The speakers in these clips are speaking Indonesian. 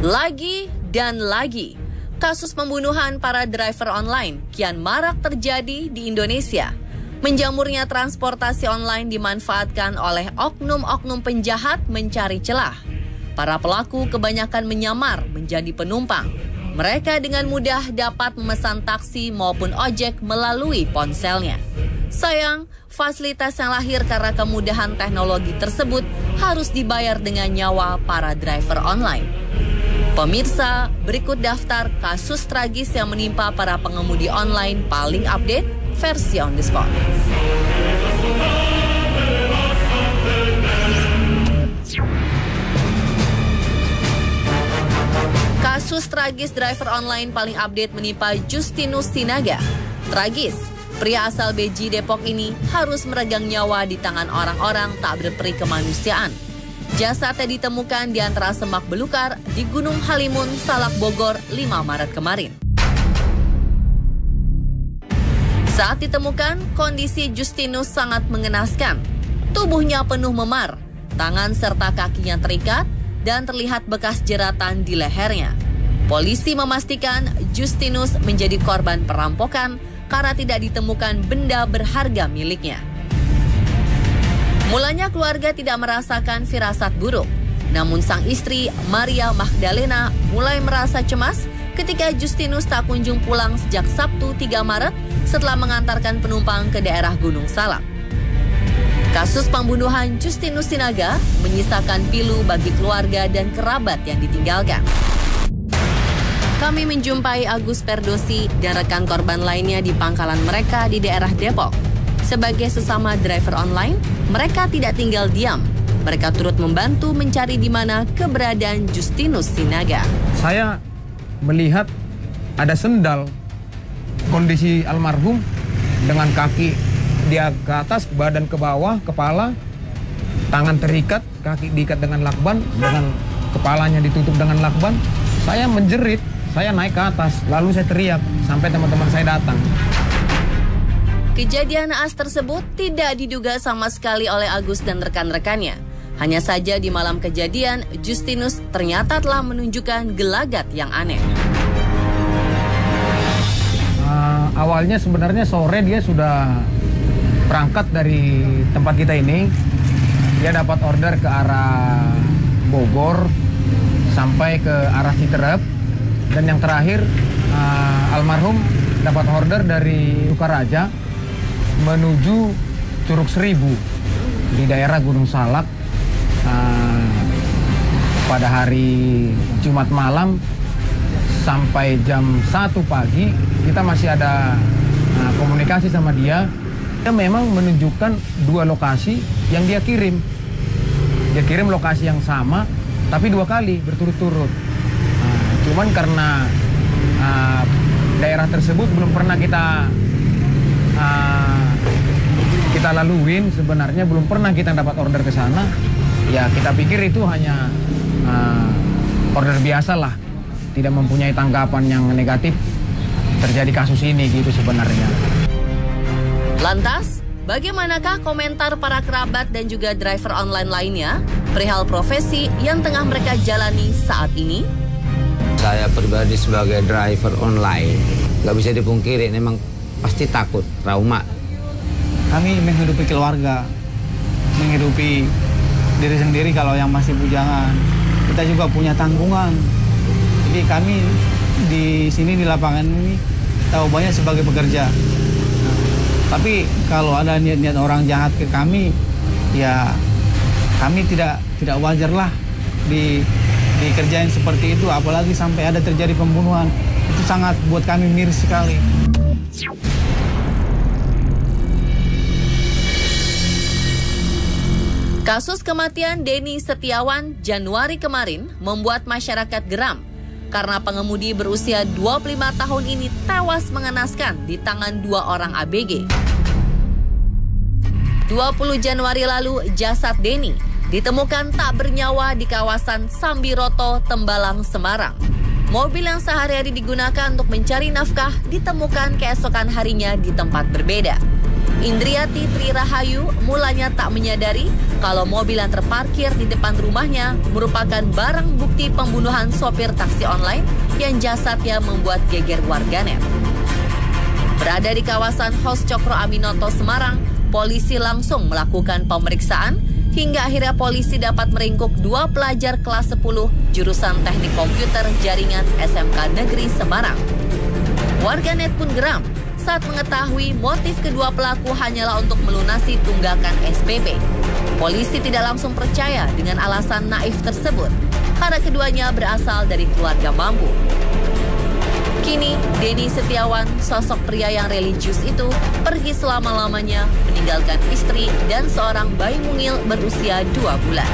Lagi dan lagi, kasus pembunuhan para driver online kian marak terjadi di Indonesia. Menjamurnya transportasi online dimanfaatkan oleh oknum-oknum penjahat mencari celah. Para pelaku kebanyakan menyamar menjadi penumpang. Mereka dengan mudah dapat memesan taksi maupun ojek melalui ponselnya. Sayang, fasilitas yang lahir karena kemudahan teknologi tersebut harus dibayar dengan nyawa para driver online. Pemirsa, berikut daftar kasus tragis yang menimpa para pengemudi online paling update versi on the spot. Kasus tragis driver online paling update menimpa Justinus Sinaga. Tragis, pria asal Beji, Depok ini harus meregang nyawa di tangan orang-orang tak berperi kemanusiaan. Jasadnya ditemukan di antara semak belukar di Gunung Halimun, Salak, Bogor, 5 Maret kemarin. Saat ditemukan, kondisi Justinus sangat mengenaskan. Tubuhnya penuh memar, tangan serta kakinya terikat, dan terlihat bekas jeratan di lehernya. Polisi memastikan Justinus menjadi korban perampokan karena tidak ditemukan benda berharga miliknya. Mulanya keluarga tidak merasakan firasat buruk. Namun sang istri, Maria Magdalena, mulai merasa cemas ketika Justinus tak kunjung pulang sejak Sabtu 3 Maret setelah mengantarkan penumpang ke daerah Gunung Salak. Kasus pembunuhan Justinus Sinaga menyisakan pilu bagi keluarga dan kerabat yang ditinggalkan. Kami menjumpai Agus Perdosi dan rekan korban lainnya di pangkalan mereka di daerah Depok. Sebagai sesama driver online, mereka tidak tinggal diam. Mereka turut membantu mencari di mana keberadaan Justinus Sinaga. Saya melihat ada sendal kondisi almarhum dengan kaki dia ke atas, badan ke bawah, kepala, tangan terikat, kaki diikat dengan lakban, dengan kepalanya ditutup dengan lakban. Saya menjerit, saya naik ke atas, lalu saya teriak sampai teman-teman saya datang. Kejadian naas tersebut tidak diduga sama sekali oleh Agus dan rekan-rekannya. Hanya saja di malam kejadian, Justinus ternyata telah menunjukkan gelagat yang aneh. Awalnya sebenarnya sore dia sudah berangkat dari tempat kita ini. Dia dapat order ke arah Bogor sampai ke arah Citerep. Dan yang terakhir almarhum dapat order dari Sukaraja menuju Curug Seribu di daerah Gunung Salak pada hari Jumat malam sampai jam 1 pagi. Kita masih ada komunikasi sama dia. Dia memang menunjukkan 2 lokasi yang dia kirim. Dia kirim lokasi yang sama, tapi 2 kali berturut-turut. Cuman karena daerah tersebut belum pernah kita laluin, sebenarnya belum pernah kita dapat order ke sana. Ya kita pikir itu hanya order biasa lah, tidak mempunyai tanggapan yang negatif terjadi kasus ini gitu sebenarnya. Lantas, bagaimanakah komentar para kerabat dan juga driver online lainnya perihal profesi yang tengah mereka jalani saat ini? Saya pribadi sebagai driver online, nggak bisa dipungkiri, memang pasti takut, trauma. Kami menghidupi keluarga, menghidupi diri sendiri kalau yang masih bujangan. Kita juga punya tanggungan. Jadi kami di sini di lapangan ini tahu banyak sebagai pekerja. Tapi kalau ada niat-niat orang jahat ke kami, ya kami tidak wajar lah dikerjain seperti itu, apalagi sampai ada terjadi pembunuhan. Itu sangat buat kami miris sekali. Kasus kematian Denny Setiawan Januari kemarin membuat masyarakat geram karena pengemudi berusia 25 tahun ini tewas mengenaskan di tangan 2 orang ABG. 20 Januari lalu, jasad Denny ditemukan tak bernyawa di kawasan Sambiroto, Tembalang, Semarang. Mobil yang sehari-hari digunakan untuk mencari nafkah ditemukan keesokan harinya di tempat berbeda. Indriati Tri Rahayu mulanya tak menyadari kalau mobil yang terparkir di depan rumahnya merupakan barang bukti pembunuhan sopir taksi online yang jasadnya membuat geger warganet. Berada di kawasan Hos Cokro Aminoto, Semarang, polisi langsung melakukan pemeriksaan hingga akhirnya polisi dapat meringkuk 2 pelajar kelas 10 jurusan Teknik Komputer Jaringan SMK Negeri Semarang. Warganet pun geram saat mengetahui motif kedua pelaku hanyalah untuk melunasi tunggakan SPP. Polisi tidak langsung percaya dengan alasan naif tersebut karena keduanya berasal dari keluarga mampu. Kini, Denny Setiawan, sosok pria yang religius itu, pergi selama-lamanya meninggalkan istri dan seorang bayi mungil berusia 2 bulan.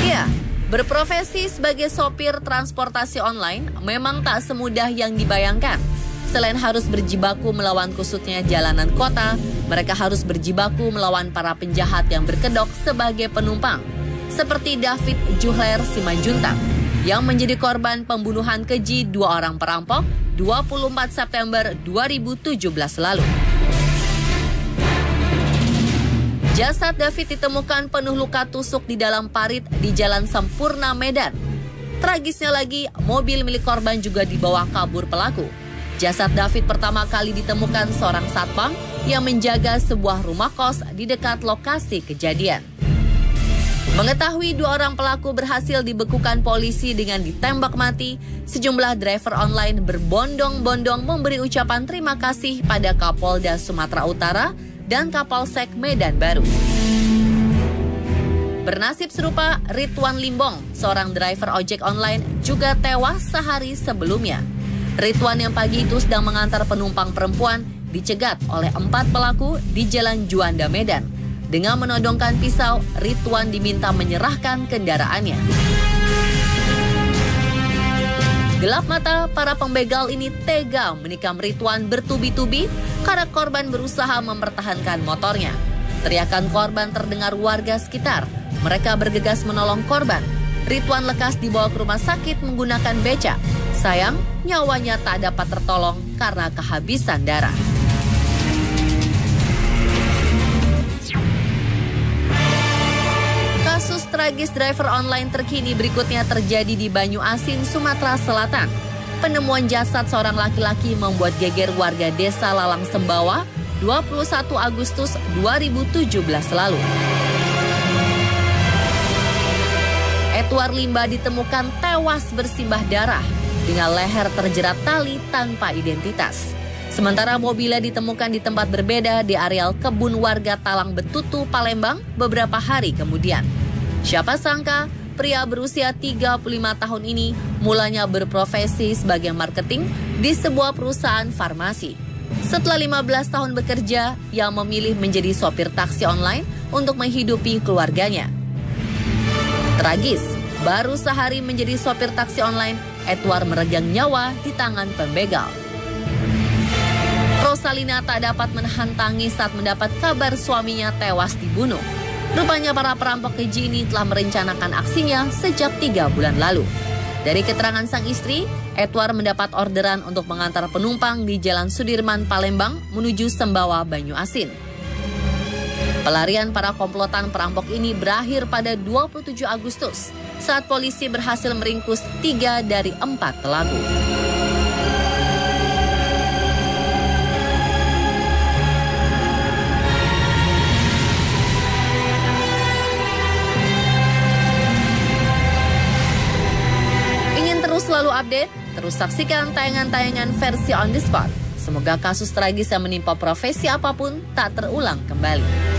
Ya, berprofesi sebagai sopir transportasi online memang tak semudah yang dibayangkan. Selain harus berjibaku melawan kusutnya jalanan kota, mereka harus berjibaku melawan para penjahat yang berkedok sebagai penumpang. Seperti David Juhler Simanjuntak yang menjadi korban pembunuhan keji 2 orang perampok 24 September 2017 lalu. Jasad David ditemukan penuh luka tusuk di dalam parit di Jalan Sampurna, Medan. Tragisnya lagi, mobil milik korban juga dibawa kabur pelaku. Jasad David pertama kali ditemukan seorang satpam yang menjaga sebuah rumah kos di dekat lokasi kejadian. Mengetahui 2 orang pelaku berhasil dibekukan polisi dengan ditembak mati, sejumlah driver online berbondong-bondong memberi ucapan terima kasih pada Kapolda Sumatera Utara dan Kapolsek Medan Baru. Bernasib serupa, Ridwan Limbong, seorang driver ojek online, juga tewas sehari sebelumnya. Ridwan yang pagi itu sedang mengantar penumpang perempuan dicegat oleh 4 pelaku di Jalan Juanda, Medan. Dengan menodongkan pisau, Ridwan diminta menyerahkan kendaraannya. Gelap mata, para pembegal ini tega menikam Ridwan bertubi-tubi karena korban berusaha mempertahankan motornya. Teriakan korban terdengar warga sekitar. Mereka bergegas menolong korban. Ridwan lekas dibawa ke rumah sakit menggunakan beca. Sayang, nyawanya tak dapat tertolong karena kehabisan darah. Kasus tragis driver online terkini berikutnya terjadi di Banyuasin, Sumatera Selatan. Penemuan jasad seorang laki-laki membuat geger warga desa Lalang Sembawa 21 Agustus 2017 lalu. Edward Limba ditemukan tewas bersimbah darah dengan leher terjerat tali tanpa identitas. Sementara mobilnya ditemukan di tempat berbeda di areal kebun warga Talang Betutu, Palembang beberapa hari kemudian. Siapa sangka pria berusia 35 tahun ini mulanya berprofesi sebagai marketing di sebuah perusahaan farmasi. Setelah 15 tahun bekerja, ia memilih menjadi sopir taksi online untuk menghidupi keluarganya. Tragis, baru sehari menjadi sopir taksi online, Edward meregang nyawa di tangan pembegal. Rosalina tak dapat menahan tangis saat mendapat kabar suaminya tewas dibunuh. Rupanya para perampok keji ini telah merencanakan aksinya sejak 3 bulan lalu. Dari keterangan sang istri, Edward mendapat orderan untuk mengantar penumpang di Jalan Sudirman, Palembang menuju Sembawa, Banyuasin. Pelarian para komplotan perampok ini berakhir pada 27 Agustus saat polisi berhasil meringkus 3 dari 4 pelaku. Ingin terus selalu update? Terus saksikan tayangan-tayangan versi on the spot. Semoga kasus tragis yang menimpa profesi apapun tak terulang kembali.